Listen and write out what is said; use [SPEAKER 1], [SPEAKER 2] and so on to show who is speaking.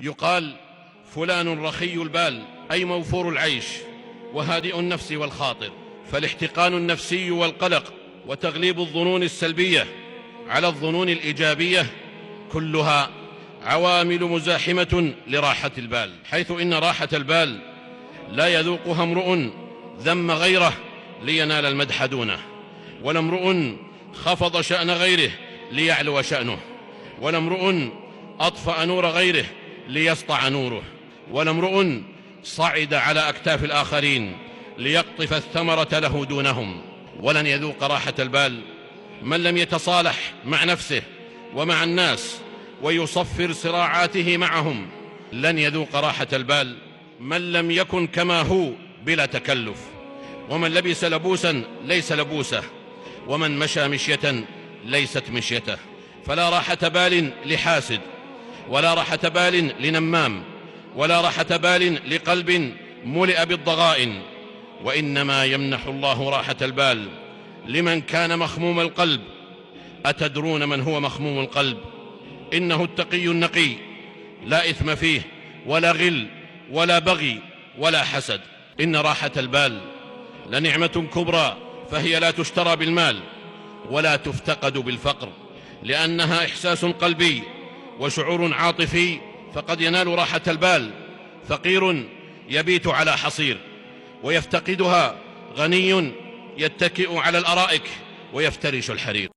[SPEAKER 1] يقال فلان رخي البال، أي موفور العيش وهادئ النفس والخاطر. فالاحتقان النفسي والقلق وتغليب الظنون السلبية على الظنون الإيجابية كلها عوامل مزاحمة لراحة البال، حيث إن راحة البال لا يذوقها امرؤ ذم غيره لينال المدح دونه، ولا امرؤ خفض شأن غيره ليعلو شأنه، ولا امرؤ أطفأ نور غيره ليسطع نوره، ولا امرؤ صعد على أكتاف الآخرين ليقطف الثمرة له دونهم. ولن يذوق راحة البال من لم يتصالح مع نفسه ومع الناس ويصفر صراعاته معهم. لن يذوق راحة البال من لم يكن كما هو بلا تكلف، ومن لبس لبوسا ليس لبوسه، ومن مشى مشية ليست مشيته. فلا راحة بال لحاسد، ولا راحة بال لنمام، ولا راحة بال لقلب ملئ بالضغائن، وإنما يمنح الله راحة البال لمن كان مخموم القلب. أتدرون من هو مخموم القلب؟ إنه التقي النقي، لا إثم فيه ولا غل ولا بغي ولا حسد. إن راحة البال لنعمة كبرى، فهي لا تشترى بالمال ولا تفتقد بالفقر، لأنها إحساس قلبي وشعور عاطفي. فقد ينال راحة البال فقير يبيت على حصير، ويفتقدها غني يتكئ على الأرائك ويفترش الحرير.